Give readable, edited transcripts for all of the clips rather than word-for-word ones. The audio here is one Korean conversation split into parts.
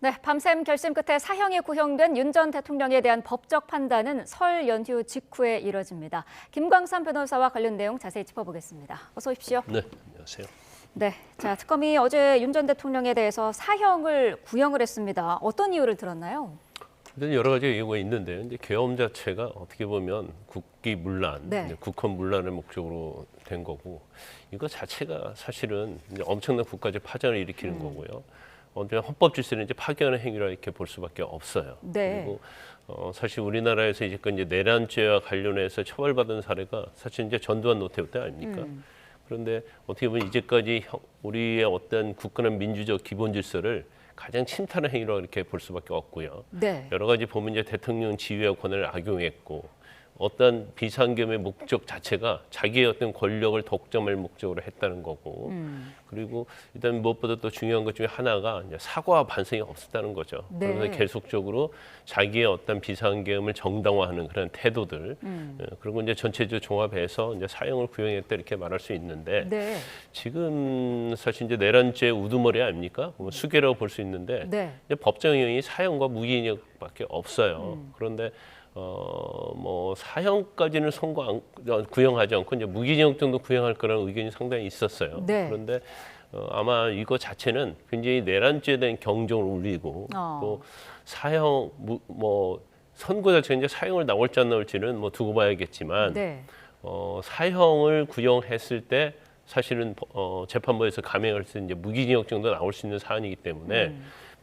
네, 밤샘 결심 끝에 사형이 구형된 윤 전 대통령에 대한 법적 판단은 설 연휴 직후에 이뤄집니다. 김광삼 변호사와 관련 내용 자세히 짚어보겠습니다. 어서 오십시오. 네, 안녕하세요. 네, 자 특검이 어제 윤 전 대통령에 대해서 사형을 구형을 했습니다. 어떤 이유를 들었나요? 일단 여러 가지 이유가 있는데요. 이제 계엄 자체가 어떻게 보면 국기문란, 네. 국헌문란을 목적으로 된 거고, 이거 자체가 사실은 이제 엄청난 국가적 파장을 일으키는 거고요. 헌법 질서를 이제 파괴하는 행위라 이렇게 볼 수밖에 없어요. 네. 그리고 사실 우리나라에서 이제까지 이제 내란죄와 관련해서 처벌받은 사례가 사실 이제 전두환 노태우 때 아닙니까? 그런데 어떻게 보면 이제까지 우리의 어떤 국가는 민주적 기본 질서를 가장 침탈한 행위로 이렇게 볼 수밖에 없고요. 네. 여러 가지 보면 이제 대통령 지위와 권한을 악용했고 어떤 비상계엄의 목적 자체가 자기의 어떤 권력을 독점할 목적으로 했다는 거고 그리고 일단 무엇보다 또 중요한 것 중에 하나가 이제 사과와 반성이 없었다는 거죠. 네. 그래서 계속적으로 자기의 어떤 비상계엄을 정당화하는 그런 태도들 그리고 이제 전체적으로 종합해서 이제 사형을 구형했다 이렇게 말할 수 있는데 네. 지금 사실 이제 내란죄 우두머리 아닙니까? 수괴라고 볼 수 있는데 네. 이제 법정형이 사형과 무기징역밖에 없어요. 그런데 뭐 사형까지는 구형하지 않고 이제 무기징역 정도 구형할 거라는 의견이 상당히 있었어요. 네. 그런데 아마 이거 자체는 굉장히 내란죄에 대한 경종을 울리고 또 사형 뭐 선고 자체가 이제 사형을 나올지 안 나올지는 뭐 두고 봐야겠지만 네. 사형을 구형했을 때 사실은 재판부에서 감형할 때 이제 무기징역 정도 나올 수 있는 사안이기 때문에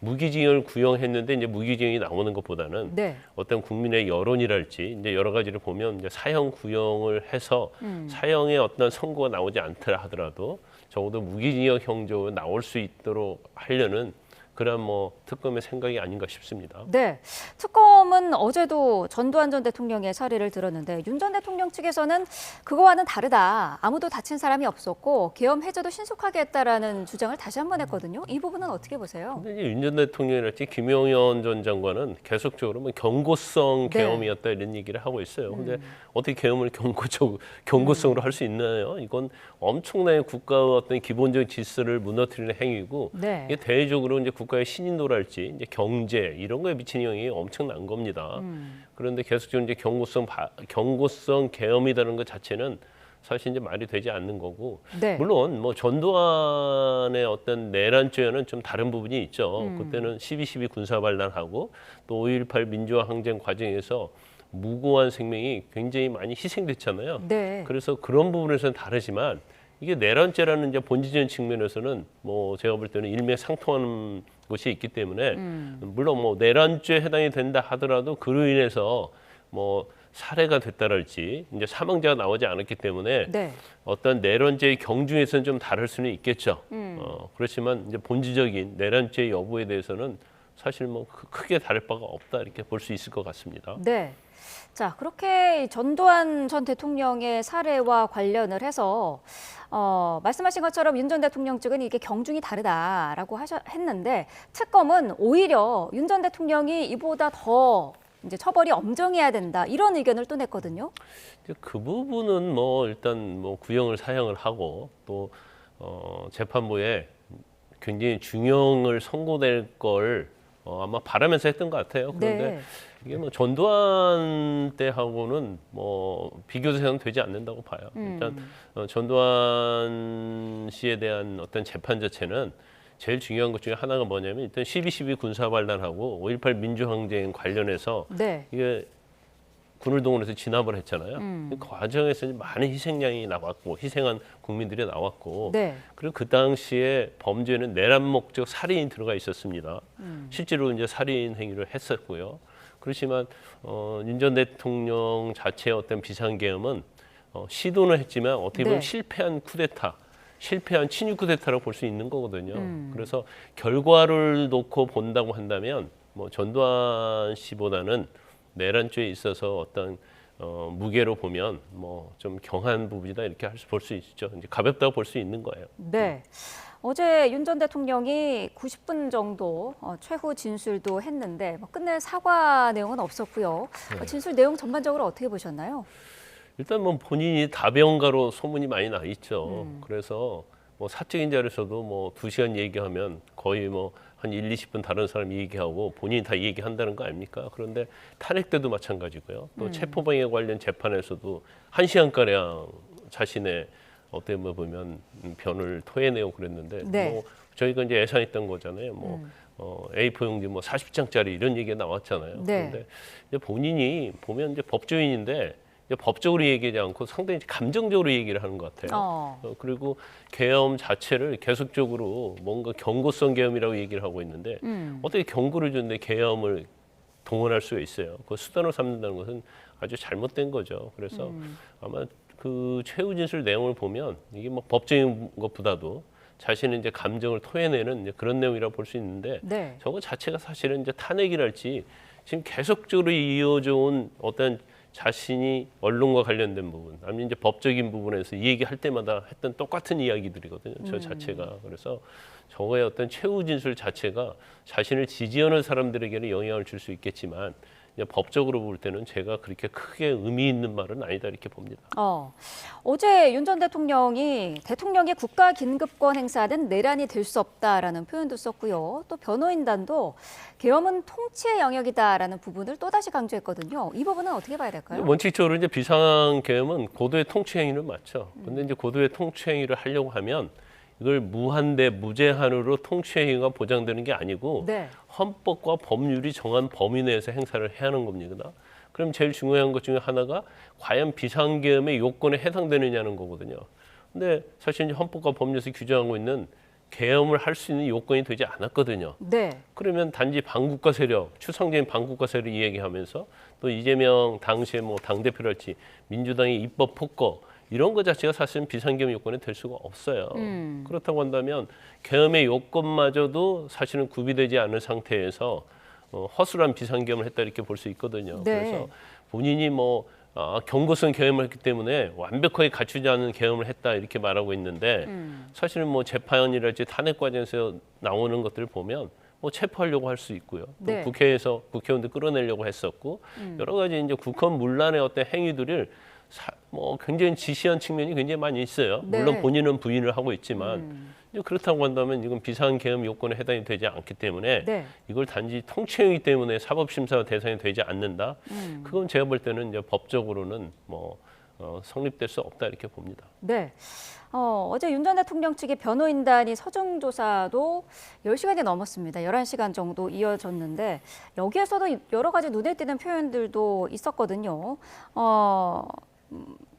무기징역을 구형했는데 이제 무기징역이 나오는 것보다는 네. 어떤 국민의 여론이랄지 이제 여러 가지를 보면 이제 사형 구형을 해서 사형의 어떤 선고가 나오지 않더라 하더라도 적어도 무기징역 형조 나올 수 있도록 하려는 그런 뭐 특검의 생각이 아닌가 싶습니다. 네, 특검은 어제도 전두환 전 대통령의 사례를 들었는데 윤 전 대통령 측에서는 그거와는 다르다. 아무도 다친 사람이 없었고 계엄 해제도 신속하게 했다라는 주장을 다시 한번 했거든요. 이 부분은 어떻게 보세요? 근데 이제 윤 전 대통령이랄지 김용현 전 장관은 계속적으로 뭐 경고성 네. 계엄이었다 이런 얘기를 하고 있어요. 근데 어떻게 계엄을 경고성으로 할 수 있나요? 이건 엄청나게 국가의 어떤 기본적 질서를 무너뜨리는 행위고 네. 이게 대외적으로 이제 국가의 신인도랄지 이제 경제 이런 거에 미치는 영향이 엄청난 겁니다. 그런데 계속적으로 이제 경고성 계엄이라는 것 자체는 사실 이제 말이 되지 않는 거고 네. 물론 뭐 전두환의 어떤 내란죄와는 좀 다른 부분이 있죠. 그때는 12.12 군사반란하고 또 5.18 민주화 항쟁 과정에서 무고한 생명이 굉장히 많이 희생됐잖아요. 네. 그래서 그런 부분에서는 다르지만 이게 내란죄라는 이제 본질적인 측면에서는 뭐 제가 볼 때는 일맥상통하는 것이 있기 때문에 물론 뭐 내란죄에 해당이 된다 하더라도 그로 인해서 뭐 살해가 됐다랄지 이제 사망자가 나오지 않았기 때문에 네. 어떤 내란죄의 경중에서는 좀 다를 수는 있겠죠. 그렇지만 이제 본질적인 내란죄 여부에 대해서는 사실 뭐 크게 다를 바가 없다 이렇게 볼 수 있을 것 같습니다. 네. 자, 그렇게 전두환 전 대통령의 사례와 관련을 해서 말씀하신 것처럼 윤 전 대통령 측은 이게 경중이 다르다라고 했는데 특검은 오히려 윤 전 대통령이 이보다 더 이제 처벌이 엄정해야 된다 이런 의견을 또 냈거든요. 그 부분은 뭐 일단 뭐 구형을 사형을 하고 또 재판부에 굉장히 중형을 선고될 걸 아마 바라면서 했던 것 같아요. 그런데 네. 이게 뭐 전두환 때하고는 뭐 비교돼서는 되지 않는다고 봐요. 일단 전두환 씨에 대한 어떤 재판 자체는 제일 중요한 것 중에 하나가 뭐냐면 일단 12.12 군사반란하고 5.18 민주항쟁 관련해서 네. 이게 군을 동원해서 진압을 했잖아요. 그 과정에서 많은 희생양이 나왔고 희생한 국민들이 나왔고 네. 그리고 그 당시에 범죄는 내란 목적 살인이 들어가 있었습니다. 실제로 이제 살인 행위를 했었고요. 그렇지만 윤 전 대통령 자체의 어떤 비상계엄은 시도는 했지만 어떻게 보면 네. 실패한 쿠데타, 실패한 친일 쿠데타라고 볼 수 있는 거거든요. 그래서 결과를 놓고 본다고 한다면 뭐 전두환 씨보다는 내란죄에 있어서 어떤 무게로 보면 뭐 좀 경한 부분이다 이렇게 볼 수 있죠. 이제 가볍다고 볼 수 있는 거예요. 네. 어제 윤 전 대통령이 90분 정도 최후 진술도 했는데 끝내 사과 내용은 없었고요. 진술 내용 전반적으로 어떻게 보셨나요? 일단 뭐 본인이 다병가로 소문이 많이 나 있죠. 그래서 뭐 사적인 자리에서도 뭐 2시간 얘기하면 거의 뭐 한 1, 20분 다른 사람이 얘기하고 본인이 다 얘기한다는 거 아닙니까? 그런데 탄핵 때도 마찬가지고요. 또 체포방해 관련 재판에서도 1시간가량 자신의 어떻게 보면 변을 토해내고 그랬는데 네. 뭐 저희가 이제 예상했던 거잖아요. 뭐 A4 용지 뭐 40장짜리 이런 얘기가 나왔잖아요. 네. 그런데 이제 본인이 보면 이제 법조인인데 이제 법적으로 얘기하지 않고 상당히 감정적으로 얘기를 하는 것 같아요. 그리고 계엄 자체를 계속적으로 뭔가 경고성 계엄이라고 얘기를 하고 있는데 어떻게 경고를 줬는데 계엄을 동원할 수가 있어요. 그 수단으로 삼는다는 것은 아주 잘못된 거죠. 그래서 아마 그 최후 진술 내용을 보면 이게 뭐 법적인 것보다도 자신의 이제 감정을 토해내는 이제 그런 내용이라고 볼 수 있는데 네. 저거 자체가 사실은 이제 탄핵이랄지 지금 계속적으로 이어져 온 어떤 자신이 언론과 관련된 부분, 아니면 이제 법적인 부분에서 이 얘기할 때마다 했던 똑같은 이야기들이거든요. 저 자체가. 그래서 저거의 어떤 최후 진술 자체가 자신을 지지하는 사람들에게는 영향을 줄 수 있겠지만 이제 법적으로 볼 때는 제가 그렇게 크게 의미 있는 말은 아니다 이렇게 봅니다. 어제 윤 전 대통령이 대통령의 국가 긴급권 행사는 내란이 될 수 없다라는 표현도 썼고요. 또 변호인단도 계엄은 통치의 영역이다라는 부분을 또다시 강조했거든요. 이 부분은 어떻게 봐야 될까요? 원칙적으로 이제 비상 계엄은 고도의 통치 행위를 맞죠. 근데 이제 고도의 통치 행위를 하려고 하면 이걸 무한대 무제한으로 통치 행위가 보장되는 게 아니고 네. 헌법과 법률이 정한 범위 내에서 행사를 해야 하는 겁니다. 그럼 제일 중요한 것 중에 하나가 과연 비상계엄의 요건에 해당되느냐는 거거든요. 근데 사실 이제 헌법과 법률에서 규정하고 있는 계엄을 할 수 있는 요건이 되지 않았거든요. 네. 그러면 단지 반국가 세력, 추상적인 반국가 세력 이야기하면서 또 이재명 당시에 뭐 당대표랄지 민주당의 입법 폭거 이런 것 자체가 사실은 비상계엄 요건이 될 수가 없어요. 그렇다고 한다면 계엄의 요건마저도 사실은 구비되지 않은 상태에서 허술한 비상계엄을 했다 이렇게 볼 수 있거든요. 네. 그래서 본인이 뭐 경고성 계엄을 했기 때문에 완벽하게 갖추지 않은 계엄을 했다 이렇게 말하고 있는데 사실은 뭐 재판이랄지 탄핵 과정에서 나오는 것들을 보면 뭐 체포하려고 할 수 있고요. 또 네. 국회에서 국회의원들 끌어내려고 했었고 여러 가지 이제 국헌 문란의 어떤 행위들을 뭐 굉장히 지시한 측면이 굉장히 많이 있어요. 네. 물론 본인은 부인을 하고 있지만 이제 그렇다고 한다면 이건 비상계엄 요건에 해당이 되지 않기 때문에 네. 이걸 단지 통치행위 때문에 사법심사 대상이 되지 않는다. 그건 제가 볼 때는 이제 법적으로는 뭐 성립될 수 없다 이렇게 봅니다. 네. 어제 윤 전 대통령 측의 변호인단이 서중 조사도 10시간이 넘었습니다. 11시간 정도 이어졌는데 여기에서도 여러 가지 눈에 띄는 표현들도 있었거든요.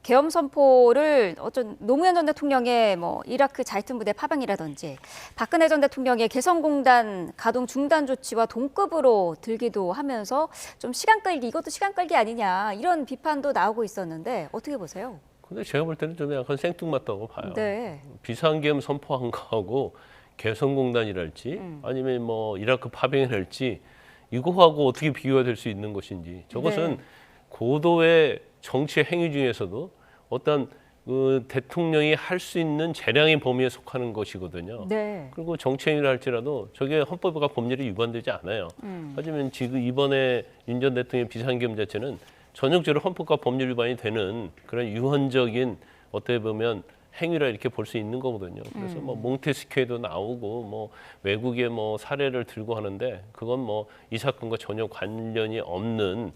계엄 선포를 노무현 전 대통령의 뭐 이라크 자이툰 부대 파병이라든지 박근혜 전 대통령의 개성공단 가동 중단 조치와 동급으로 들기도 하면서 좀 시간 끌기, 이것도 시간 끌기 아니냐 이런 비판도 나오고 있었는데 어떻게 보세요? 근데 제가 볼 때는 좀 약간 생뚱맞다고 봐요. 네. 비상계엄 선포한 거하고 개성공단이랄지 아니면 뭐 이라크 파병이랄지 이거하고 어떻게 비교가 될 수 있는 것인지 저것은 네. 고도의 정치 행위 중에서도 어떤 그 대통령이 할 수 있는 재량의 범위에 속하는 것이거든요. 네. 그리고 정치 행위를 할지라도 저게 헌법과 법률이 위반되지 않아요. 하지만 지금 이번에 윤 전 대통령의 비상계엄 자체는 전형적으로 헌법과 법률 위반이 되는 그런 유언적인 어떻게 보면 행위라 이렇게 볼 수 있는 거거든요. 그래서 뭐 몽테스키에도 나오고 뭐 외국의 뭐 사례를 들고 하는데 그건 뭐 이 사건과 전혀 관련이 없는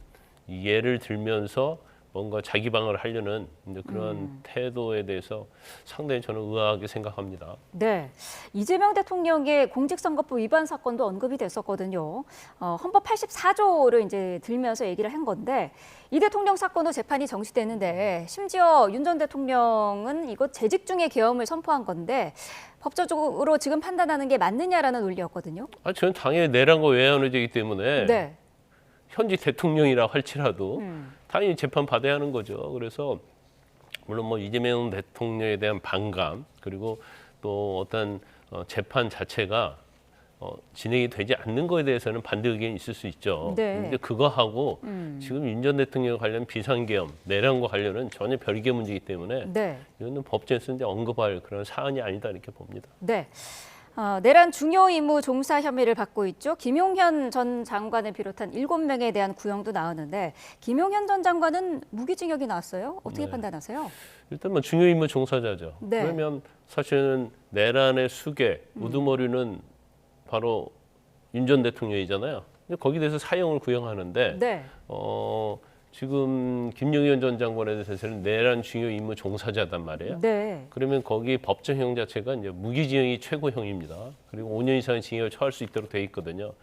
예를 들면서 뭔가 자기 방어를 하려는 이제 그런 태도에 대해서 상당히 저는 의아하게 생각합니다. 네, 이재명 대통령의 공직선거법 위반 사건도 언급이 됐었거든요. 헌법 84조를 이제 들면서 얘기를 한 건데 이 대통령 사건도 재판이 정시되는데 심지어 윤 전 대통령은 이거 재직 중에 계엄을 선포한 건데 법적으로 지금 판단하는 게 맞느냐라는 논리였거든요. 저는 당연히 내란과 외환의제이기 때문에 네. 현직 대통령이라 할지라도 당연히 재판 받아야 하는 거죠. 그래서 물론 뭐 이재명 대통령에 대한 반감 그리고 또 어떤 재판 자체가 진행이 되지 않는 거에 대해서는 반대 의견이 있을 수 있죠. 네. 그런데 그거하고 지금 윤 전 대통령 관련 비상계엄, 내란과 관련은 전혀 별개 문제이기 때문에 네. 이거는 법정에서 이제 언급할 그런 사안이 아니다 이렇게 봅니다. 네. 내란 중요 임무 종사 혐의를 받고 있죠. 김용현 전 장관을 비롯한 7명에 대한 구형도 나오는데 김용현 전 장관은 무기징역이 나왔어요. 어떻게 네. 판단하세요? 일단 뭐 중요 임무 종사자죠. 네. 그러면 사실은 내란의 수괴, 우두머리는 바로 윤 전 대통령이잖아요. 근데 거기에 대해서 사형을 구형하는데 네. 지금 김용현 전 장관에 대해서는 내란 중요 임무 종사자단 말이에요. 네. 그러면 거기 법정형 자체가 이제 무기징역이 최고형입니다. 그리고 5년 이상의 징역을 처할 수 있도록 돼 있거든요.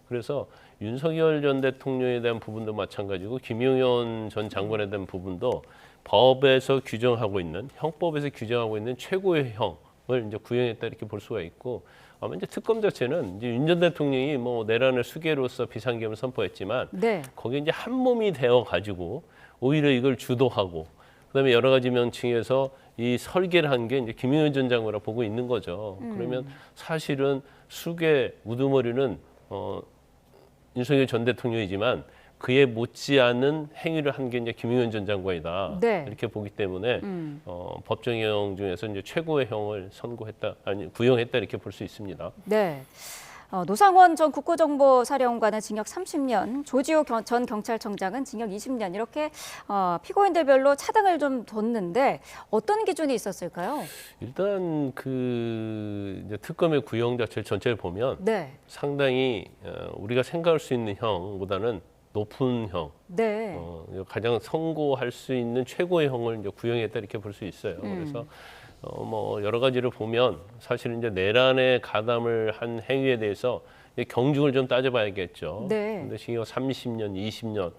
그래서 윤석열 전 대통령에 대한 부분도 마찬가지고 김용현 전 장관에 대한 부분도 법에서 규정하고 있는 형법에서 규정하고 있는 최고의 형을 이제 구형했다 이렇게 볼 수가 있고 아마 이제 특검 자체는 이제 윤 전 대통령이 뭐 내란을 수괴로서 비상계엄을 선포했지만 네. 거기에 이제 한 몸이 되어 가지고 오히려 이걸 주도하고 그다음에 여러 가지 명칭에서 이 설계를 한 게 이제 김용현 전 장관이라 보고 있는 거죠. 그러면 사실은 수괴 우두머리는 윤석열 전 대통령이지만 그에 못지않은 행위를 한 게 이제 김용현 전 장관이다. 네. 이렇게 보기 때문에 법정형 중에서 이제 최고의 형을 선고했다, 아니 구형했다 이렇게 볼 수 있습니다. 네. 노상원 전 국가정보사령관은 징역 30년, 조지호 전 경찰청장은 징역 20년 이렇게 피고인들별로 차등을 좀 뒀는데 어떤 기준이 있었을까요? 일단 그 이제 특검의 구형 자체를 전체를 보면 네. 상당히 우리가 생각할 수 있는 형보다는 높은 형, 네. 가장 선고할 수 있는 최고의 형을 이제 구형했다 이렇게 볼 수 있어요. 그래서 뭐 여러 가지를 보면 사실 이제 내란에 가담을 한 행위에 대해서 이제 경중을 좀 따져봐야겠죠. 네. 근데 징역 30년, 20년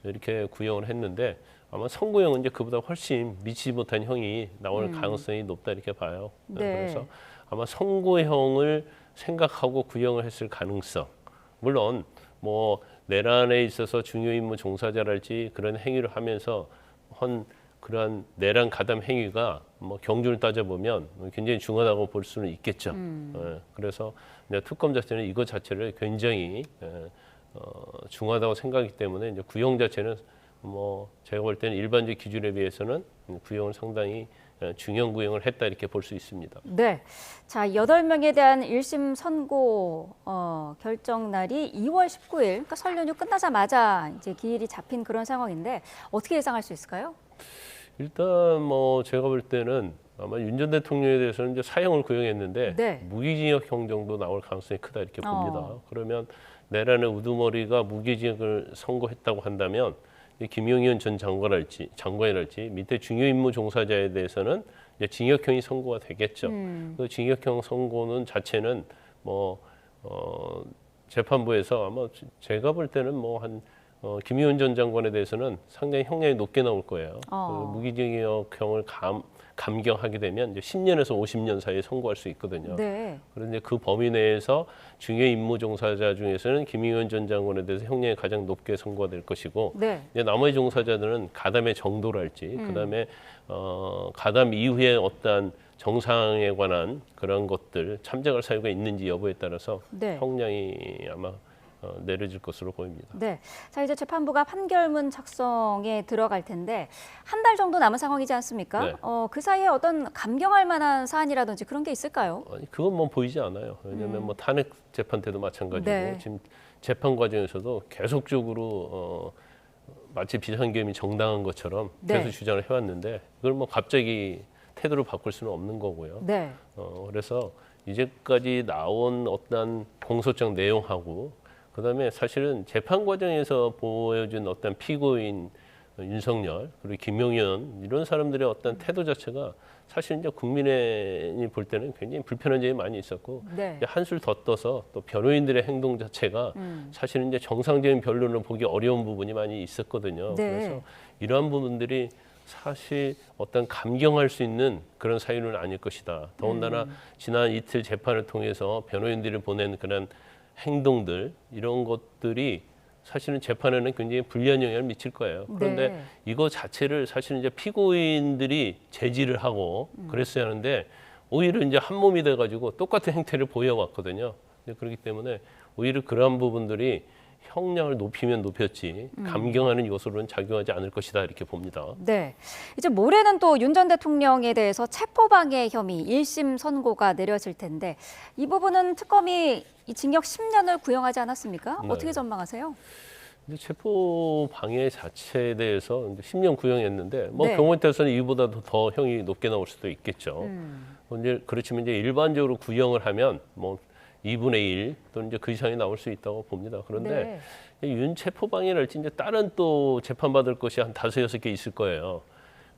이렇게 구형을 했는데 아마 선고형은 이제 그보다 훨씬 미치지 못한 형이 나올 가능성이 높다 이렇게 봐요. 네. 그래서 아마 선고형을 생각하고 구형을 했을 가능성. 물론 뭐 내란에 있어서 중요 임무 종사자랄지 그런 행위를 하면서 그러한 내란 가담 행위가 뭐 경중을 따져보면 굉장히 중하다고 볼 수는 있겠죠. 그래서 이제 특검 자체는 이것 자체를 굉장히 중하다고 생각하기 때문에 이제 구형 자체는 뭐 제가 볼 때는 일반적 기준에 비해서는 구형을 상당히 중형 구형을 했다 이렇게 볼 수 있습니다. 네. 자, 8명에 대한 1심 선고 결정 날이 2월 19일, 그러니까 설 연휴 끝나자마자 이제 기일이 잡힌 그런 상황인데 어떻게 예상할 수 있을까요? 일단 뭐 제가 볼 때는 아마 윤 전 대통령에 대해서는 이제 사형을 구형했는데 네. 무기징역형 정도 나올 가능성이 크다 이렇게 봅니다. 그러면 내란의 우두머리가 무기징역을 선고했다고 한다면 김용현 전 장관이랄지 밑에 중요 임무 종사자에 대해서는 이제 징역형이 선고가 되겠죠. 그 징역형 선고는 자체는 뭐 재판부에서 아마 제가 볼 때는 김용현 전 장관에 대해서는 상당히 형량이 높게 나올 거예요. 그 무기징역형을 감경하게 되면 이제 10년에서 50년 사이에 선고할 수 있거든요. 네. 그런데 그 범위 내에서 중요 임무 종사자 중에서는 김용현 전 장관에 대해서 형량이 가장 높게 선고가 될 것이고 네. 이제 나머지 종사자들은 가담의 정도랄지 그다음에 가담 이후에 어떠한 정상에 관한 그런 것들 참작할 사유가 있는지 여부에 따라서 네. 형량이 아마 내려질 것으로 보입니다. 네. 자, 이제 재판부가 판결문 작성에 들어갈 텐데 한 달 정도 남은 상황이지 않습니까? 네. 그 사이에 어떤 감경할 만한 사안이라든지 그런 게 있을까요? 아니, 그건 뭐 보이지 않아요. 왜냐하면 뭐 탄핵 재판 때도 마찬가지고 네. 지금 재판 과정에서도 계속적으로 마치 비상계엄이 정당한 것처럼 네. 계속 주장을 해왔는데 그걸 뭐 갑자기 태도를 바꿀 수는 없는 거고요. 네. 그래서 이제까지 나온 어떤 공소장 내용하고 그다음에 사실은 재판 과정에서 보여준 어떤 피고인 윤석열 그리고 김용현 이런 사람들의 어떤 태도 자체가 사실 이제 국민이 볼 때는 굉장히 불편한 점이 많이 있었고 네. 한술 더 떠서 또 변호인들의 행동 자체가 사실은 이제 정상적인 변론을 보기 어려운 부분이 많이 있었거든요. 네. 그래서 이러한 부분들이 사실 어떤 감경할 수 있는 그런 사유는 아닐 것이다. 더군다나 지난 이틀 재판을 통해서 변호인들이 보낸 그런 행동들 이런 것들이 사실은 재판에는 굉장히 불리한 영향을 미칠 거예요. 그런데 네. 이거 자체를 사실은 이제 피고인들이 제지를 하고 그랬어야 하는데 오히려 이제 한 몸이 돼가지고 똑같은 행태를 보여왔거든요. 그렇기 때문에 오히려 그러한 부분들이 형량을 높이면 높였지 감경하는 요소로는 작용하지 않을 것이다 이렇게 봅니다. 네. 이제 모레는 또 윤 전 대통령에 대해서 체포방해 혐의 1심 선고가 내려질 텐데 이 부분은 특검이 이 징역 10년을 구형하지 않았습니까? 네. 어떻게 전망하세요? 이제 체포 방해 자체에 대해서 이제 10년 구형했는데 뭐 네. 경우에 따라서는 이보다도 더 형이 높게 나올 수도 있겠죠. 이제 그렇지만 이제 일반적으로 구형을 하면 뭐 2분의 1 또는 이제 그 이상이 나올 수 있다고 봅니다. 그런데 네. 윤 체포방해랄지 이제 다른 또 재판받을 것이 한 5-6개 있을 거예요.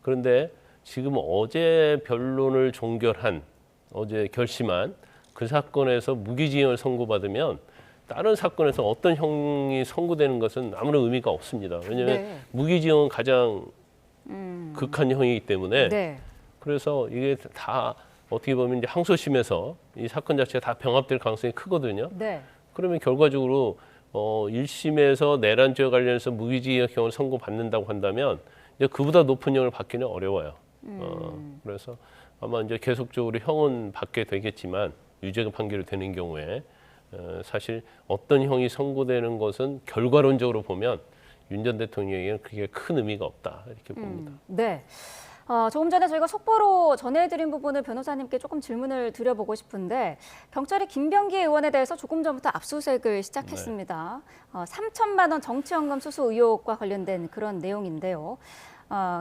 그런데 지금 어제 변론을 종결한 어제 결심한 그 사건에서 무기징역을 선고받으면 다른 사건에서 어떤 형이 선고되는 것은 아무런 의미가 없습니다. 왜냐하면 네. 무기징역은 가장 극한 형이기 때문에 네. 그래서 이게 다 어떻게 보면 이제 항소심에서 이 사건 자체가 다 병합될 가능성이 크거든요. 네. 그러면 결과적으로 1심에서 내란죄와 관련해서 무기징역형을 선고받는다고 한다면 이제 그보다 높은 형을 받기는 어려워요. 그래서 아마 이제 계속적으로 형은 받게 되겠지만 유죄가 판결이 되는 경우에 사실 어떤 형이 선고되는 것은 결과론적으로 보면 윤 전 대통령에게는 그게 큰 의미가 없다 이렇게 봅니다. 네. 조금 전에 저희가 속보로 전해드린 부분을 변호사님께 조금 질문을 드려보고 싶은데 경찰이 김병기 의원에 대해서 조금 전부터 압수수색을 시작했습니다. 3천만 원 정치헌금 수수 의혹과 관련된 그런 내용인데요.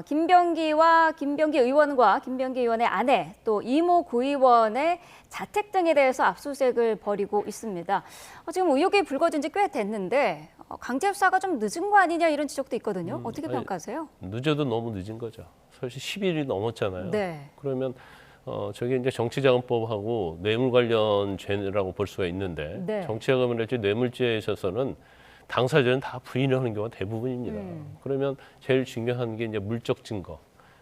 김병기 의원과 김병기 의원의 아내 또 이모 구의원의 자택 등에 대해서 압수수색을 벌이고 있습니다. 지금 의혹이 불거진 지 꽤 됐는데 강제 수사가 좀 늦은 거 아니냐 이런 지적도 있거든요. 어떻게 평가하세요? 늦어도 너무 늦은 거죠. 사실 10일이 넘었잖아요. 네. 그러면 저게 이제 정치자금법하고 뇌물 관련 죄라고 볼 수가 있는데 네. 정치자금이랄지 뇌물죄에 있어서는 당사자는 다 부인하는 경우가 대부분입니다. 그러면 제일 중요한 게 이제 물적 증거,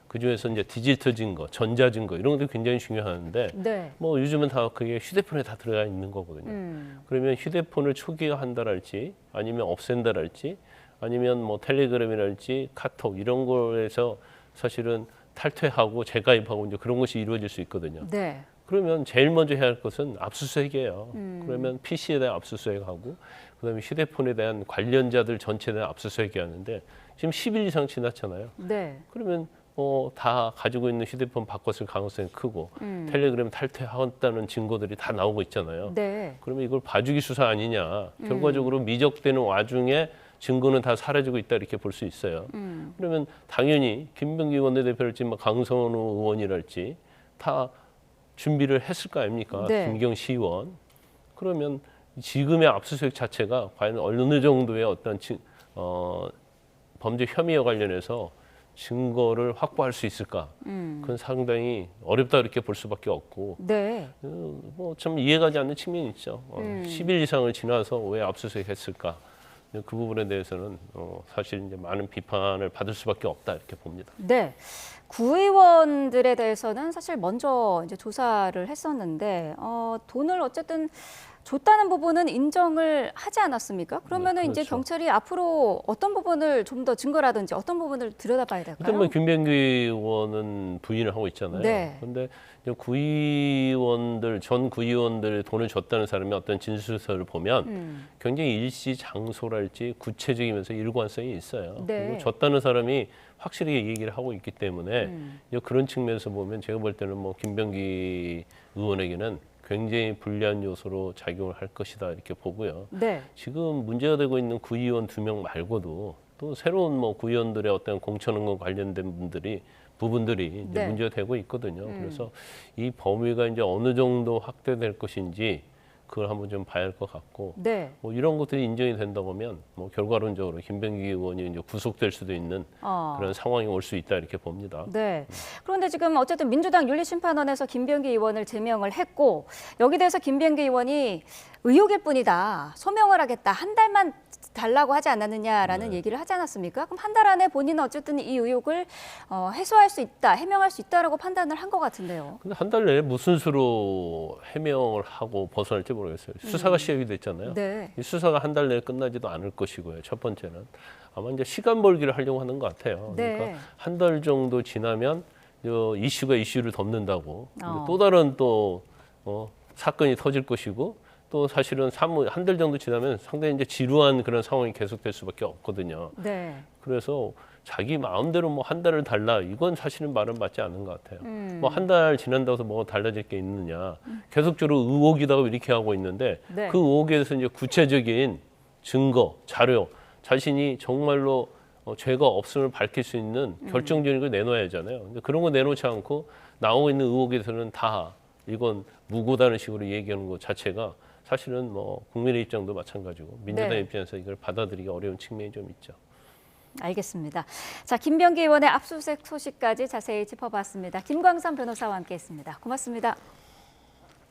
그 중에서 이제 디지털 증거, 전자 증거 이런 것도 굉장히 중요한데 네. 뭐 요즘은 다 그게 휴대폰에 다 들어가 있는 거거든요. 그러면 휴대폰을 초기화한다랄지 아니면 없앤다랄지 아니면 뭐 텔레그램이랄지 카톡 이런 거에서 사실은 탈퇴하고 재가입하고 이제 그런 것이 이루어질 수 있거든요. 네. 그러면 제일 먼저 해야 할 것은 압수수색이에요. 그러면 PC에 대한 압수수색하고 그다음에 휴대폰에 대한 관련자들 전체에 대한 압수수색이 하는데 지금 10일 이상 지났잖아요. 네. 그러면 다 가지고 있는 휴대폰 바꿨을 가능성이 크고 텔레그램 탈퇴했다는 증거들이 다 나오고 있잖아요. 네. 그러면 이걸 봐주기 수사 아니냐. 결과적으로 미적되는 와중에 증거는 다 사라지고 있다 이렇게 볼 수 있어요. 그러면 당연히 김병기 원내대표랄지 뭐 강성호 의원이랄지 다 준비를 했을 거 아닙니까? 네. 김경시 의원. 그러면 지금의 압수수색 자체가 과연 어느 정도의 어떤 범죄 혐의와 관련해서 증거를 확보할 수 있을까? 그건 상당히 어렵다 이렇게 볼 수밖에 없고 네. 뭐 좀 이해가지 않는 측면이 있죠. 10일 이상을 지나서 왜 압수수색했을까? 그 부분에 대해서는 사실 이제 많은 비판을 받을 수밖에 없다 이렇게 봅니다. 네. 구의원들에 대해서는 사실 먼저 이제 조사를 했었는데 돈을 어쨌든 줬다는 부분은 인정을 하지 않았습니까? 그러면은 이제 그렇죠. 경찰이 앞으로 어떤 부분을 좀 더 증거라든지 어떤 부분을 들여다봐야 될까요? 일단 뭐 김병기 의원은 부인을 하고 있잖아요. 네. 그런데 구의원들 전 구의원들 돈을 줬다는 사람의 어떤 진술서를 보면 굉장히 일시 장소랄지 구체적이면서 일관성이 있어요. 네. 그리고 줬다는 사람이 확실하게 얘기를 하고 있기 때문에 그런 측면에서 보면 제가 볼 때는 뭐 김병기 의원에게는 굉장히 불리한 요소로 작용을 할 것이다 이렇게 보고요. 네. 지금 문제가 되고 있는 구의원 2명 말고도 또 새로운 뭐 구의원들의 어떤 공천과 관련된 부분들이 이제 네. 문제가 되고 있거든요. 그래서 이 범위가 이제 어느 정도 확대될 것인지 그걸 한번 좀 봐야 할 것 같고 네. 뭐 이런 것들이 인정이 된다고 하면 뭐 결과론적으로 김병기 의원이 이제 구속될 수도 있는 그런 상황이 올 수 있다 이렇게 봅니다. 네. 그런데 지금 어쨌든 민주당 윤리심판원에서 김병기 의원을 제명을 했고 여기 대해서 김병기 의원이 의혹일 뿐이다. 소명을 하겠다. 한 달만 달라고 하지 않았느냐라는 얘기를 하지 않았습니까? 그럼 한 달 안에 본인은 어쨌든 이 의혹을 해소할 수 있다, 해명할 수 있다라고 판단을 한 것 같은데요. 근데 한 달 내에 무슨 수로 해명을 하고 벗어날지 모르겠어요. 수사가 시작이 됐잖아요. 네. 이 수사가 한 달 내에 끝나지도 않을 것이고요. 첫 번째는 아마 이제 시간 벌기를 하려고 하는 것 같아요. 네. 그러니까 한 달 정도 지나면 이슈가 이슈를 덮는다고. 근데 어. 또 다른 사건이 터질 것이고 또 사실은 한 달 정도 지나면 상당히 이제 지루한 그런 상황이 계속될 수밖에 없거든요. 네. 그래서 자기 마음대로 뭐 한 달을 달라 이건 사실은 말은 맞지 않는 것 같아요. 뭐 한 달 지난다고 해서 뭐가 달라질 게 있느냐. 계속적으로 의혹이다가 이렇게 하고 있는데 네. 그 의혹에서 이제 구체적인 증거, 자료, 자신이 정말로 죄가 없음을 밝힐 수 있는 결정적인 걸 내놓아야 하잖아요. 근데 그런 거 내놓지 않고 나오고 있는 의혹에 대해서는 다 이건 무고다는 식으로 얘기하는 것 자체가 사실은 뭐 국민의 입장도 마찬가지고 민주당 네. 입장에서 이걸 받아들이기 어려운 측면이 좀 있죠. 알겠습니다. 자, 김병기 의원의 압수수색 소식까지 자세히 짚어봤습니다. 김광삼 변호사와 함께했습니다. 고맙습니다.